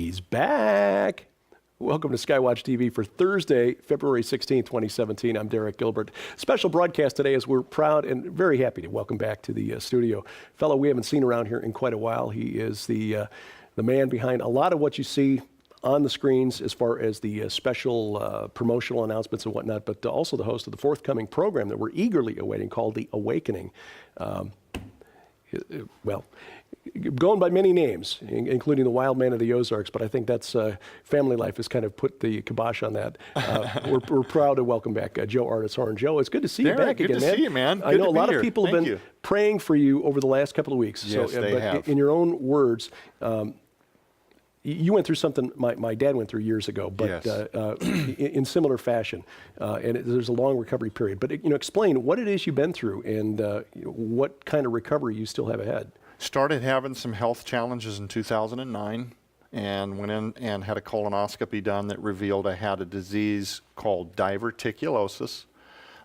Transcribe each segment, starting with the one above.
He's back. Welcome to SkyWatchTV for Thursday, February 16, 2017. I'm Derek Gilbert. Special broadcast today as we're proud and very happy to welcome back to the studio a fellow we haven't seen around here in quite a while. He is the man behind a lot of what you see on the screens as far as the special promotional announcements and whatnot, but also the host of the forthcoming program that we're eagerly awaiting called The Awakening. Well, going by many names, including the wild man of the Ozarks, but I think that's family life has kind of put the kibosh on that. We're proud to welcome back Joe Artishorn. Joe, it's good to see you back again, man. Good to see you, man. I know a lot of people have been praying for you over the last couple of weeks. Yes, they have. In your own words, you went through something my dad went through years ago, but yes. In similar fashion, and there's a long recovery period. But explain what it is you've been through and what kind of recovery you still have ahead. Started having some health challenges in 2009 and went in and had a colonoscopy done that revealed I had a disease called diverticulosis.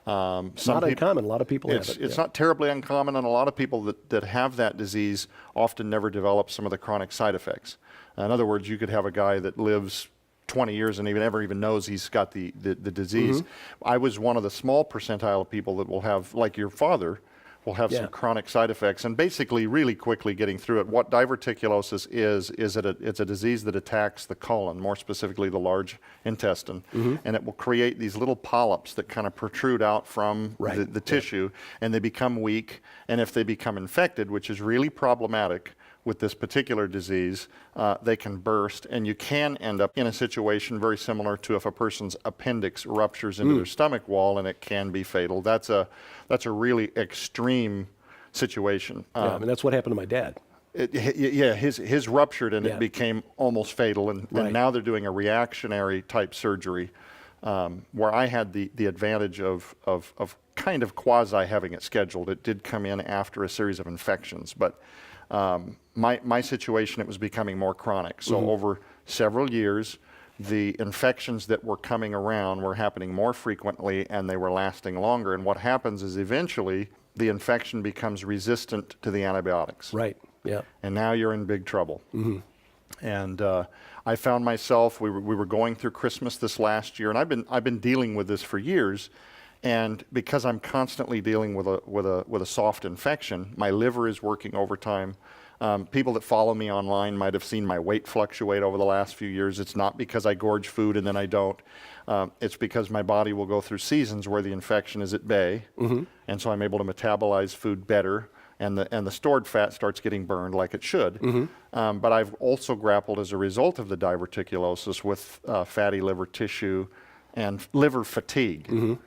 Not uncommon. A lot of people have it. It's not terribly uncommon, and a lot of people that have that disease often never develop some of the chronic side effects. In other words, you could have a guy that lives 20 years and never even knows he's got the disease. Mm-hmm. I was one of the small percentile of people that will have, like your father, will have some chronic side effects. And basically, really quickly getting through it, what diverticulosis is it's a disease that attacks the colon, more specifically the large intestine. Mm-hmm. And it will create these little polyps that kind of protrude out from the tissue, and they become weak. And if they become infected, which is really problematic with this particular disease, they can burst, and you can end up in a situation very similar to if a person's appendix ruptures into their stomach wall, and it can be fatal. That's a really extreme situation. I mean, that's what happened to my dad. His ruptured, and it became almost fatal, and now they're doing a reactionary type surgery, where I had the advantage of kind of quasi having it scheduled. It did come in after a series of infections, but my situation, it was becoming more chronic. So over several years, the infections that were coming around were happening more frequently, and they were lasting longer. And what happens is eventually the infection becomes resistant to the antibiotics. Right. Yeah. And now you're in big trouble. Mm-hmm. And I found myself, we were going through Christmas this last year, and I've been dealing with this for years. And because I'm constantly dealing with a soft infection, my liver is working overtime. People that follow me online might have seen my weight fluctuate over the last few years. It's not because I gorge food and then I don't. It's because my body will go through seasons where the infection is at bay, and so I'm able to metabolize food better, and the stored fat starts getting burned like it should. But I've also grappled as a result of the diverticulosis with fatty liver tissue and liver fatigue.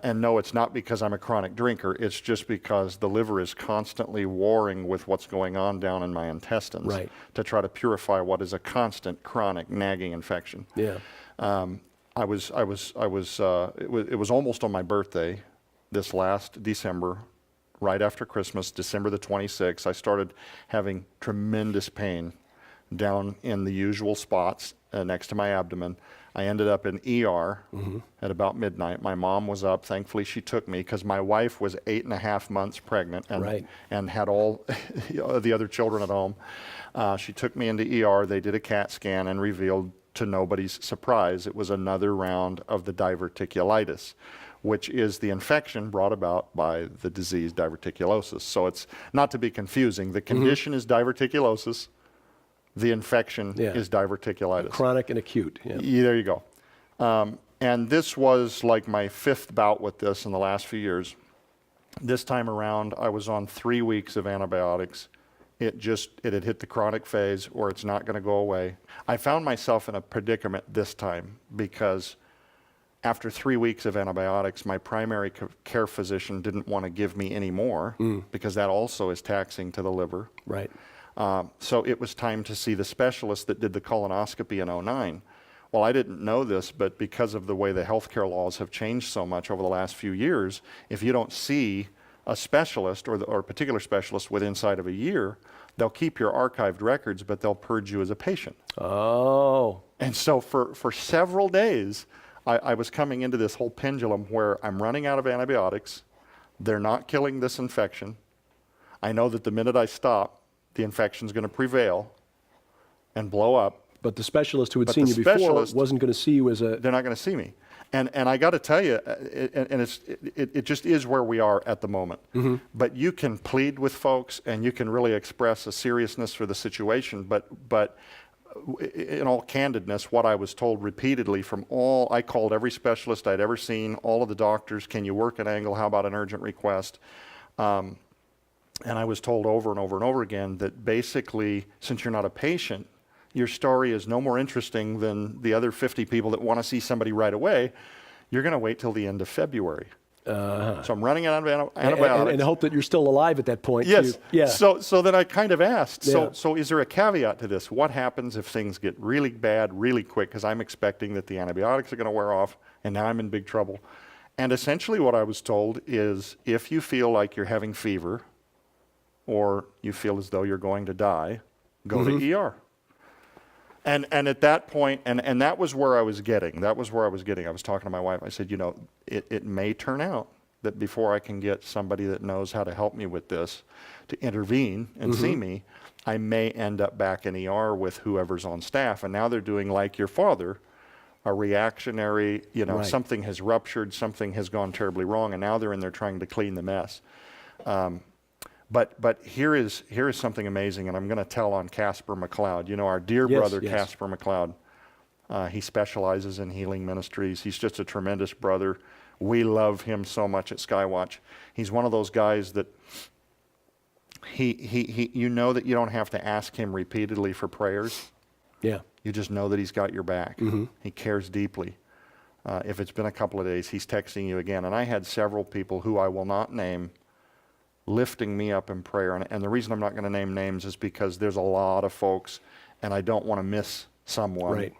And no, it's not because I'm a chronic drinker. It's just because the liver is constantly warring with what's going on down in my intestines to try to purify what is a constant, chronic, nagging infection. Yeah. It was almost on my birthday this last December, right after Christmas, December the 26th. I started having tremendous pain down in the usual spots next to my abdomen. I ended up in ER at about midnight. My mom was up. Thankfully, she took me because my wife was 8.5 months pregnant and had all the other children at home. She took me into ER. They did a CAT scan and revealed, to nobody's surprise, it was another round of the diverticulitis, which is the infection brought about by the disease diverticulosis. So it's not to be confusing. The condition is diverticulosis. The infection is diverticulitis. Chronic and acute. Yeah. There you go. And this was like my 5th bout with this in the last few years. This time around, I was on 3 weeks of antibiotics. It had hit the chronic phase, or it's not going to go away. I found myself in a predicament this time because after 3 weeks of antibiotics, my primary care physician didn't want to give me any more because that also is taxing to the liver. Right. So it was time to see the specialist that did the colonoscopy in 2009. Well, I didn't know this, but because of the way the healthcare laws have changed so much over the last few years, if you don't see a specialist or a particular specialist within inside of a year, they'll keep your archived records, but they'll purge you as a patient. Oh. And so for several days, I was coming into this whole pendulum where I'm running out of antibiotics. They're not killing this infection. I know that the minute I stop, the infection's going to prevail and blow up. But the specialist who had But seen the you before specialist- wasn't going to see you as a... They're not going to see me. And I got to tell you, it just is where we are at the moment. But you can plead with folks, and you can really express a seriousness for the situation. But in all candidness, what I was told repeatedly from I called every specialist I'd ever seen, all of the doctors, can you work an angle? How about an urgent request? And I was told over and over and over again that basically, since you're not a patient, your story is no more interesting than the other 50 people that want to see somebody right away. You're going to wait till the end of February. So I'm running out of antibiotics. And hope that you're still alive at that point. Yes. Yeah. So then I kind of asked, Yeah. so is there a caveat to this? What happens if things get really bad really quick? Because I'm expecting that the antibiotics are going to wear off, and now I'm in big trouble. And essentially what I was told is if you feel like you're having fever or you feel as though you're going to die, go to ER. And at that point, and that was where I was getting. I was talking to my wife. I said, you know, it may turn out that before I can get somebody that knows how to help me with this to intervene and see me, I may end up back in ER with whoever's on staff. And now they're doing like your father, a reactionary, you know, Right. something has ruptured, something has gone terribly wrong, and now they're in there trying to clean the mess. But here is something amazing, and I'm going to tell on Casper McLeod. You know, our dear brother, yes. Casper McLeod. He specializes in healing ministries. He's just a tremendous brother. We love him so much at SkyWatch. He's one of those guys that you know that you don't have to ask him repeatedly for prayers. Yeah. You just know that he's got your back. He cares deeply. If it's been a couple of days, he's texting you again. And I had several people who I will not name lifting me up in prayer. And the reason I'm not going to name names is because there's a lot of folks, and I don't want to miss someone. Right.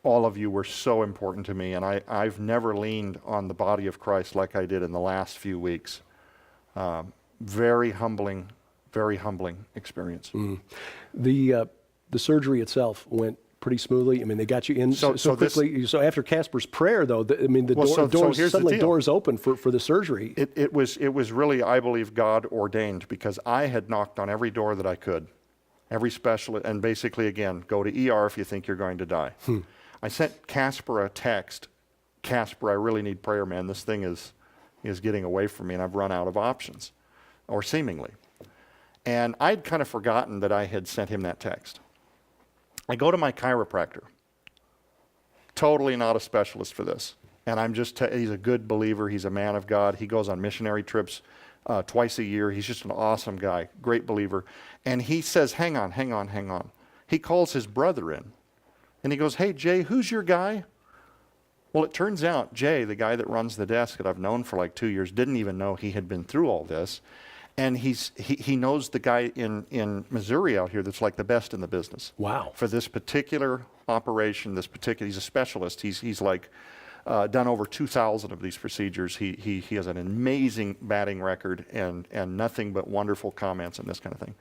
All of you were so important to me, and I've never leaned on the body of Christ like I did in the last few weeks. Very humbling experience. The surgery itself went pretty smoothly. I mean, they got you in so quickly. So after Casper's prayer, though, doors open for the surgery. It was really, I believe, God ordained, because I had knocked on every door that I could, every specialist, and basically, again, go to ER if you think you're going to die. I sent Casper a text. Casper, I really need prayer, man. This thing is getting away from me, and I've run out of options, or seemingly. And I'd kind of forgotten that I had sent him that text. I go to my chiropractor, totally not a specialist for this. And I'm just, he's a good believer. He's a man of God. He goes on missionary trips twice a year. He's just an awesome guy, great believer. And he says, hang on. He calls his brother in. And he goes, hey, Jay, who's your guy? Well, it turns out Jay, the guy that runs the desk that I've known for like 2 years, didn't even know he had been through all this. And he knows the guy in Missouri out here that's like the best in the business. Wow. For this particular operation, he's a specialist. He's like done over 2,000 of these procedures. He has an amazing batting record and nothing but wonderful comments and this kind of thing.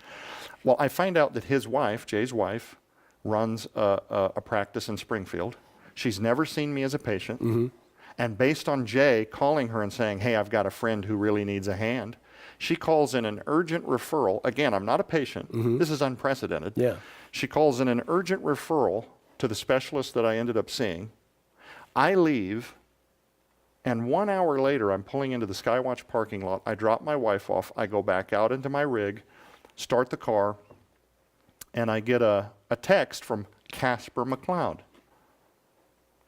Well, I find out that his wife, Jay's wife, runs a practice in Springfield. She's never seen me as a patient. And based on Jay calling her and saying, hey, I've got a friend who really needs a hand, she calls in an urgent referral. Again, I'm not a patient. This is unprecedented. Yeah. She calls in an urgent referral to the specialist that I ended up seeing. I leave, and 1 hour later, I'm pulling into the SkyWatch parking lot. I drop my wife off. I go back out into my rig, start the car, and I get a text from Casper McLeod.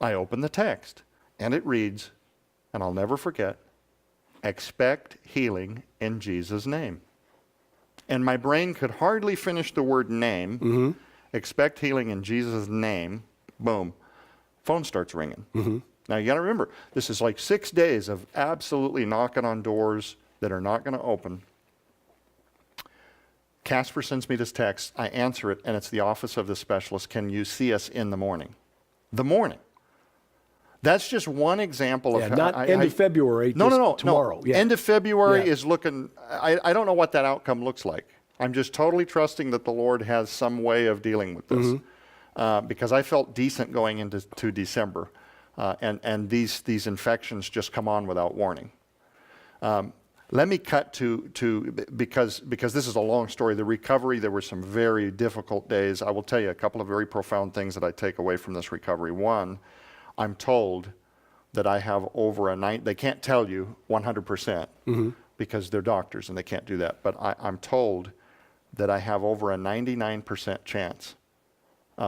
I open the text, and it reads, and I'll never forget, expect healing in Jesus' name. And my brain could hardly finish the word name. Expect healing in Jesus' name. Boom. Phone starts ringing. Now you got to remember, this is like 6 days of absolutely knocking on doors that are not going to open. Casper sends me this text. I answer it, and it's the office of the specialist. Can you see us in the morning? The morning. That's just one example of... Not end of February, No. tomorrow. Yeah. End of February is looking... I don't know what that outcome looks like. I'm just totally trusting that the Lord has some way of dealing with this. Because I felt decent going into December. And these infections just come on without warning. Let me cut to because this is a long story. The recovery, there were some very difficult days. I will tell you a couple of very profound things that I take away from this recovery. One, I'm told that I have over they can't tell you 100% because they're doctors and they can't do that. But I'm told that I have over a 99% chance.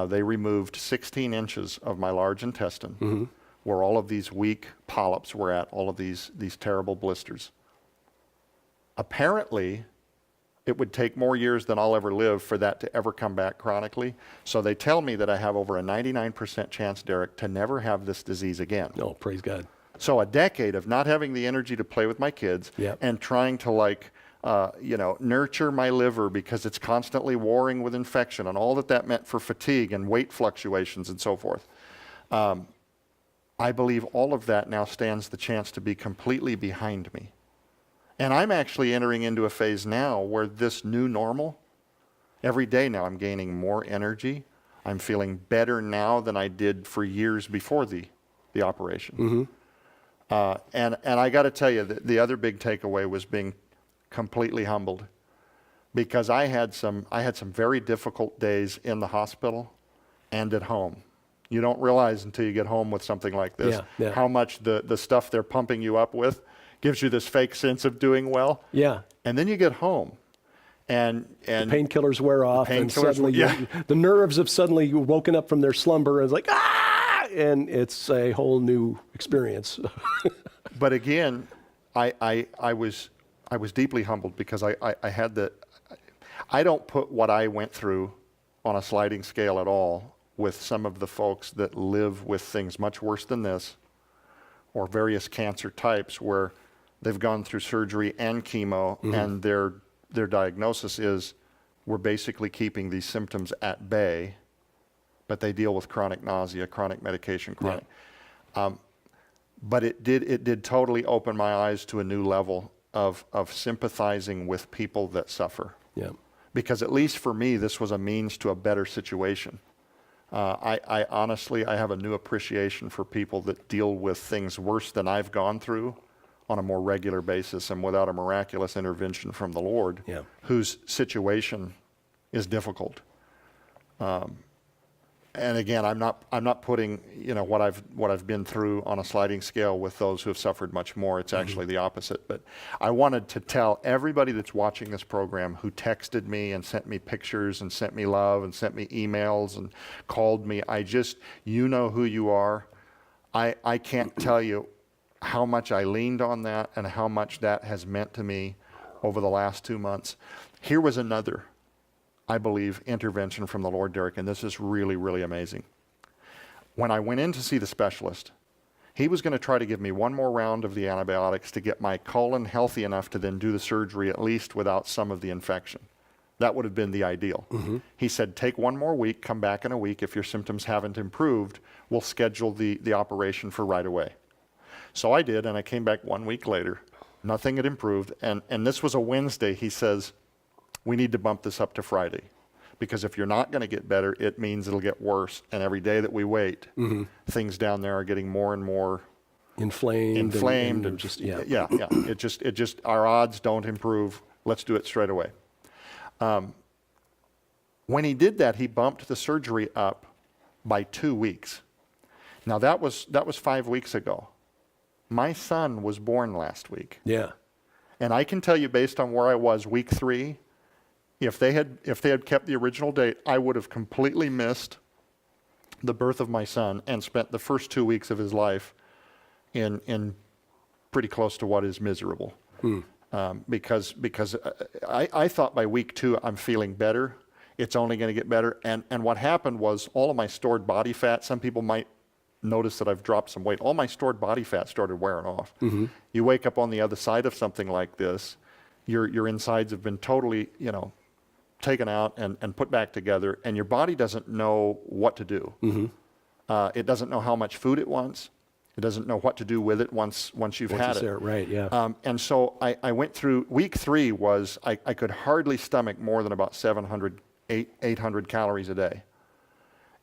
They removed 16 inches of my large intestine where all of these weak polyps were at, all of these terrible blisters. Apparently, it would take more years than I'll ever live for that to ever come back chronically. So they tell me that I have over a 99% chance, Derek, to never have this disease again. Oh, praise God. So a decade of not having the energy to play with my kids and trying to nurture my liver because it's constantly warring with infection and all that meant for fatigue and weight fluctuations and so forth. I believe all of that now stands the chance to be completely behind me. And I'm actually entering into a phase now where this new normal, every day now I'm gaining more energy. I'm feeling better now than I did for years before the operation. And I got to tell you, the other big takeaway was being completely humbled, because I had some very difficult days in the hospital and at home. You don't realize until you get home with something like this how much the stuff they're pumping you up with gives you this fake sense of doing well. Yeah. And then you get home and the painkillers wear off, and suddenly the nerves have suddenly woken up from their slumber, and it's like, and it's a whole new experience. But again, I was deeply humbled because I had I don't put what I went through on a sliding scale at all with some of the folks that live with things much worse than this, or various cancer types where they've gone through surgery and chemo, and their diagnosis is, we're basically keeping these symptoms at bay, but they deal with chronic nausea, chronic medication, but it did totally open my eyes to a new level of sympathizing with people that suffer. Yeah. Because at least for me, this was a means to a better situation. I honestly have a new appreciation for people that deal with things worse than I've gone through on a more regular basis, and without a miraculous intervention from the Lord, whose situation is difficult. And again, I'm not putting what I've been through on a sliding scale with those who have suffered much more. It's actually the opposite. But I wanted to tell everybody that's watching this program, who texted me and sent me pictures and sent me love and sent me emails and called me, you know who you are. I can't tell you how much I leaned on that and how much that has meant to me over the last 2 months. Here was another, I believe, intervention from the Lord, Derek, and this is really, really amazing. When I went in to see the specialist, he was going to try to give me one more round of the antibiotics to get my colon healthy enough to then do the surgery, at least without some of the infection. That would have been the ideal. He said, take 1 more week, come back in a week. If your symptoms haven't improved, we'll schedule the operation for right away. So I did, and I came back 1 week later. Nothing had improved, and this was a Wednesday. He says, we need to bump this up to Friday, because if you're not going to get better, it means it'll get worse. And every day that we wait, things down there are getting more and more inflamed and just It just our odds don't improve. Let's do it straight away. When he did that, he bumped the surgery up by 2 weeks. Now that was 5 weeks ago. My son was born last week. Yeah. And I can tell you, based on where I was week 3, if they had kept the original date, I would have completely missed the birth of my son and spent the first 2 weeks of his life in pretty close to what is miserable. Because I thought by week 2 I'm feeling better. It's only going to get better. And what happened was, all of my stored body fat, some people might notice that I've dropped some weight, all my stored body fat started wearing off. You wake up on the other side of something like this, your insides have been totally, taken out and put back together, and your body doesn't know what to do. It doesn't know how much food it wants. It doesn't know what to do with it once you've had it. There, right, yeah. And so I went through, week 3 was, I could hardly stomach more than about 800 calories a day.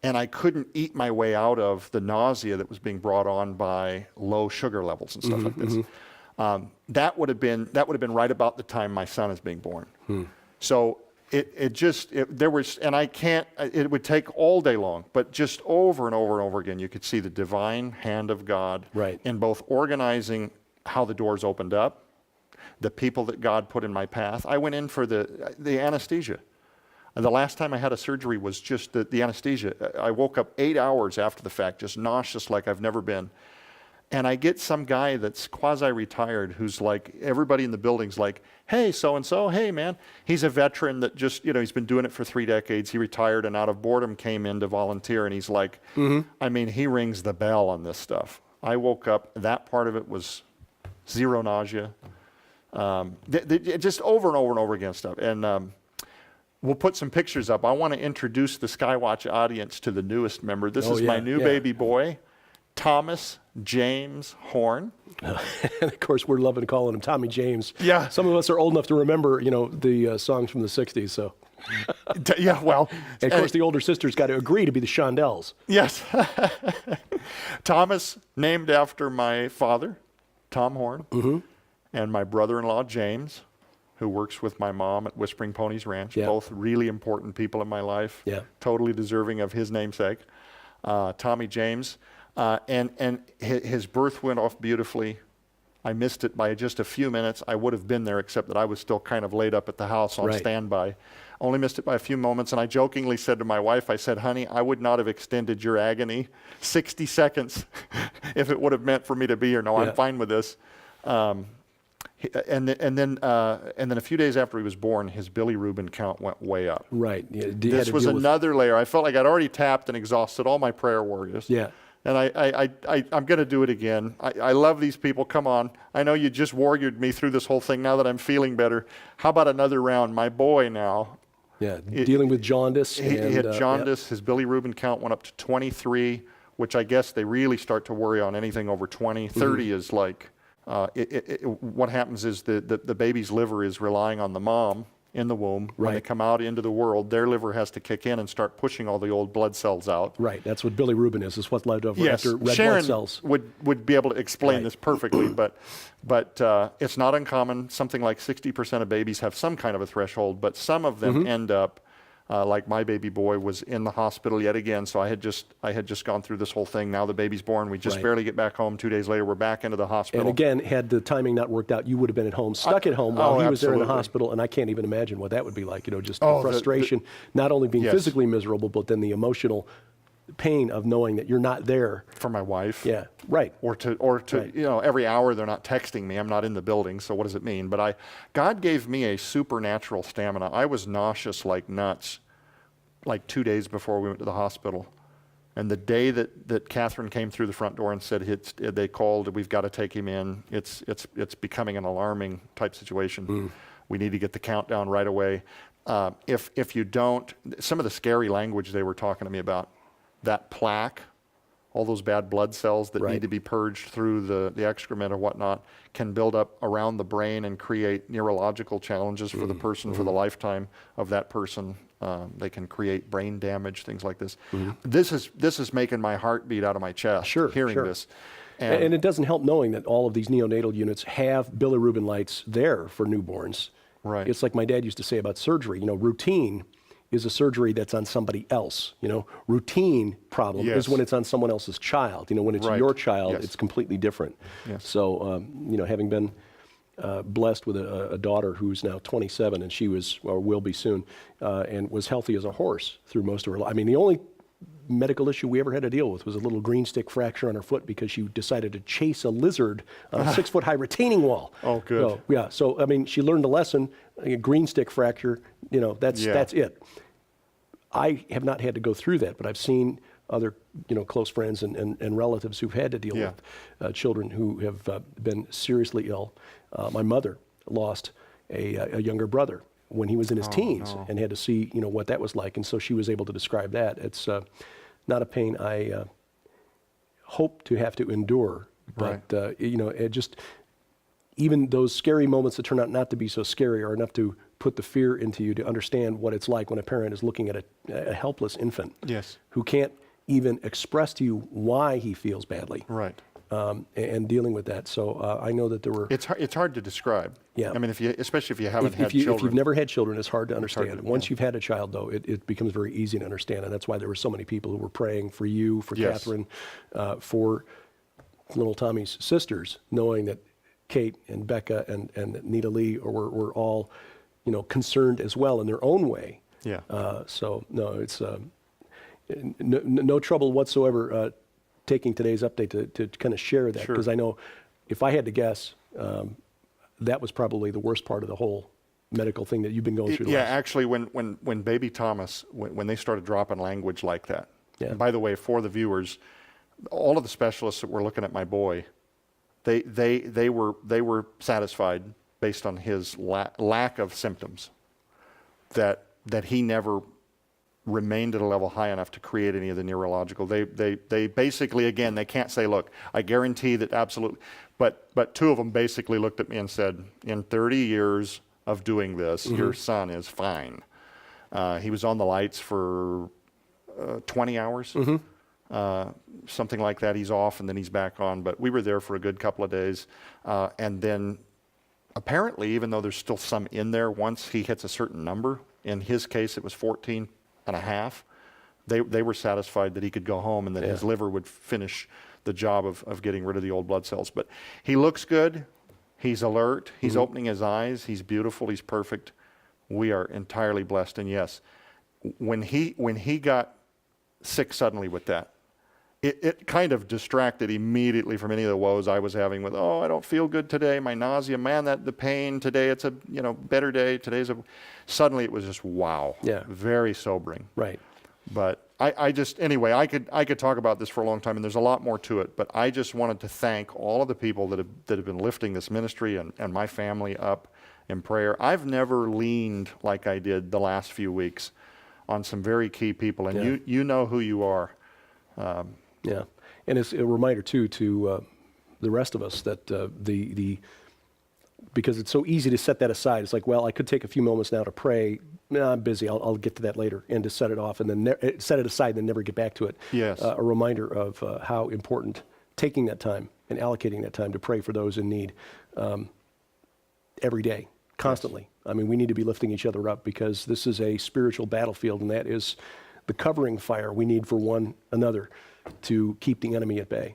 And I couldn't eat my way out of the nausea that was being brought on by low sugar levels and stuff like this. That would have been right about the time my son is being born. So there was, and it would take all day long, but just over and over and over again, you could see the divine hand of God in both organizing how the doors opened up, the people that God put in my path. I went in for the anesthesia. And the last time I had a surgery was just the anesthesia. I woke up 8 hours after the fact, just nauseous like I've never been. And I get some guy that's quasi-retired who's like, everybody in the building's like, hey, so-and-so, hey, man. He's a veteran that just, he's been doing it for 3 decades. He retired and out of boredom came in to volunteer. And he's like, I mean, he rings the bell on this stuff. I woke up, that part of it was zero nausea. Just over and over and over again stuff. And we'll put some pictures up. I want to introduce the Skywatch audience to the newest member. This is my new baby boy, Thomas James Horn. And of course, we're loving calling him Tommy James. Yeah. Some of us are old enough to remember, the songs from the 60s, so. Yeah, well. And of course, the older sister's got to agree to be the Shondells. Yes. Thomas, named after my father, Tom Horn, and my brother-in-law, James, who works with my mom at Whispering Ponies Ranch. Both really important people in my life. Totally deserving of his namesake. Tommy James. And his birth went off beautifully. I missed it by just a few minutes. I would have been there, except that I was still kind of laid up at the house on standby. Only missed it by a few moments, and I jokingly said to my wife, I said, honey, I would not have extended your agony 60 seconds if it would have meant for me to be here. No, I'm fine with this. And then a few days after he was born, his bilirubin count went way up. Right. This was another layer. I felt like I'd already tapped and exhausted all my prayer warriors. And I'm going to do it again. I love these people. Come on. I know you just warriored me through this whole thing. Now that I'm feeling better, how about another round? My boy now. Dealing with jaundice. He had jaundice. His bilirubin count went up to 23, which I guess they really start to worry on anything over 20. 30 is like, what happens is the baby's liver is relying on the mom in the womb. When they come out into the world, their liver has to kick in and start pushing all the old blood cells out. That's what bilirubin is what's left over after red Sharon blood cells. would be able to explain this perfectly, but it's not uncommon. Something like 60% of babies have some kind of a threshold, but some of them end up, like my baby boy was in the hospital yet again, so I had just gone through this whole thing. Now the baby's born. We just barely get back home. 2 days later, we're back into the hospital. And again, had the timing not worked out, you would have been at home, stuck at home while he was there in the hospital, and I can't even imagine what that would be like, just the frustration, not only being physically miserable, but then the emotional pain of knowing that you're not there. For my wife. Or to every hour they're not texting me. I'm not in the building, so what does it mean? But God gave me a supernatural stamina. I was nauseous like nuts like 2 days before we went to the hospital. And the day that Catherine came through the front door and said, they called, we've got to take him in. It's becoming an alarming type situation. We need to get the countdown right away. If you don't, some of the scary language they were talking to me about, that plaque, all those bad blood cells that need to be purged through the excrement or whatnot, can build up around the brain and create neurological challenges for the person for the lifetime of that person. They can create brain damage, things like this. This is making my heart beat out of my chest, hearing this. And it doesn't help knowing that all of these neonatal units have bilirubin lights there for newborns. It's like my dad used to say about surgery, routine is a surgery that's on somebody else. Routine problem is when it's on someone else's child. When it's your child, it's completely different. So, having been blessed with a daughter who's now 27, and she was, or will be soon, and was healthy as a horse through most of her life. I mean, the only medical issue we ever had to deal with was a little green stick fracture on her foot because she decided to chase a lizard on a 6-foot-high retaining wall. Oh, good. So I mean, she learned a lesson. A green stick fracture, that's it. I have not had to go through that, but I've seen other, close friends and relatives who've had to deal with children who have been seriously ill. My mother lost a younger brother when he was in his teens and had to see, what that was like. And so she was able to describe that. It's not a pain I hope to have to endure, but, it just, even those scary moments that turn out not to be so scary are enough to put the fear into you to understand what it's like when a parent is looking at a helpless infant who can't even express to you why he feels badly. and dealing with that. So I know that there were. It's hard to describe. Yeah. I mean, especially if you haven't had If children. you've never had children, it's hard to understand. Once yeah. you've had a child, though, it becomes very easy to understand, and that's why there were so many people who were praying for you, for Yes. Catherine, for little Tommy's sisters, knowing that Kate and Becca and Nita Lee were all, concerned as well in their own way. Yeah. So no, it's no trouble whatsoever taking today's update to kind of share that, Sure. because I know if I had to guess, that was probably the worst part of the whole medical thing that you've been going through. Yeah, actually, when baby Thomas, when they started dropping language like that. Yeah. And by the way, for the viewers, all of the specialists that were looking at my boy, they were satisfied based on his lack of symptoms, that he never remained at a level high enough to create any of the neurological. They basically, again, they can't say, look, I guarantee that absolutely, but two of them basically looked at me and said, in 30 years of doing this, your son is fine. He was on the lights for 20 hours, something like that. He's off and then he's back on, but we were there for a good couple of days. And then apparently, even though there's still some in there, once he hits a certain number, in his case it was 14 and a half, they were satisfied that he could go home and that his liver would finish the job of getting rid of the old blood cells. But he looks good, he's alert, he's opening his eyes, he's beautiful, he's perfect. We are entirely blessed. And yes, when he got sick suddenly with that, it kind of distracted immediately from any of the woes I was having with, I don't feel good today, my nausea, man, the pain, today it's a better day, suddenly it was just wow. Yeah. Very sobering. Right. But anyway, I could talk about this for a long time, and there's a lot more to it, but I just wanted to thank all of the people that have been lifting this ministry and my family up in prayer. I've never leaned like I did the last few weeks on some very key people, and you know who you are. Yeah, and it's a reminder too to the rest of us that because it's so easy to set that aside. It's like, well, I could take a few moments now to pray. No, I'm busy. I'll get to that later, and to set it off and then set it aside and then never get back to it. Yes. A reminder of how important taking that time and allocating that time to pray for those in need every day, constantly. Yes. I mean, we need to be lifting each other up because this is a spiritual battlefield, and that is the covering fire we need for one another to keep the enemy at bay.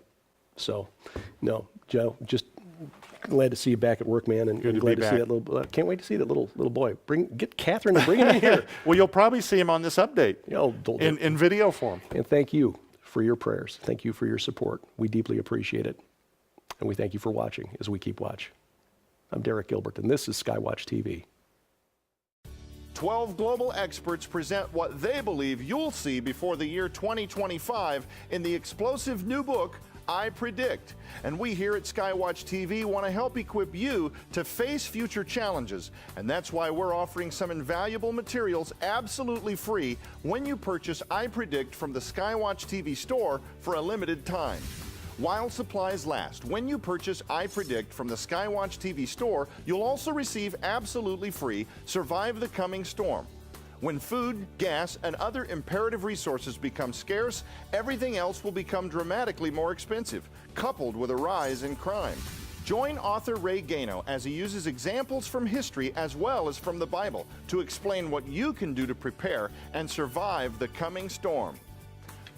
So, no, Joe, just glad to see you back at work, man, and glad to see that little. Can't wait to see that little boy. Get Catherine and bring him in here. Well, you'll probably see him on this update in video form. And thank you for your prayers. Thank you for your support. We deeply appreciate it, and we thank you for watching as we keep watch. I'm Derek Gilbert, and this is SkyWatch TV. 12 global experts present what they believe you'll see before the year 2025 in the explosive new book, I Predict. And we here at SkyWatch TV want to help equip you to face future challenges. And that's why we're offering some invaluable materials absolutely free when you purchase I Predict from the SkyWatch TV store for a limited time. While supplies last, when you purchase I Predict from the SkyWatch TV store, you'll also receive absolutely free Survive the Coming Storm. When food, gas, and other imperative resources become scarce, everything else will become dramatically more expensive, coupled with a rise in crime. Join author Ray Gaino as he uses examples from history as well as from the Bible to explain what you can do to prepare and survive the coming storm.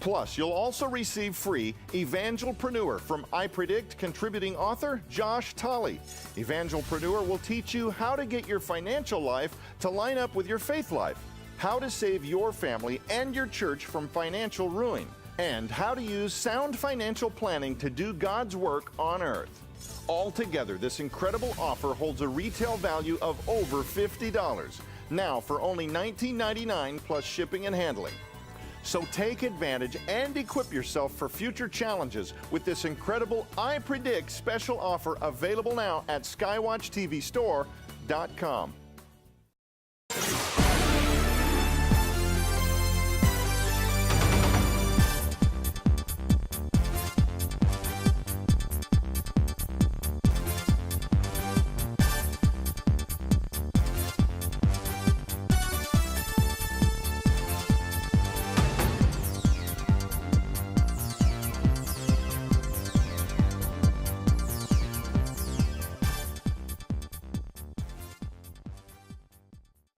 Plus, you'll also receive free Evangelpreneur from I Predict contributing author Josh Tolley. Evangelpreneur will teach you how to get your financial life to line up with your faith life, how to save your family and your church from financial ruin, and how to use sound financial planning to do God's work on earth. Altogether, this incredible offer holds a retail value of over $50, now for only $19.99 plus shipping and handling. So take advantage and equip yourself for future challenges with this incredible I Predict special offer available now at SkyWatchTVstore.com.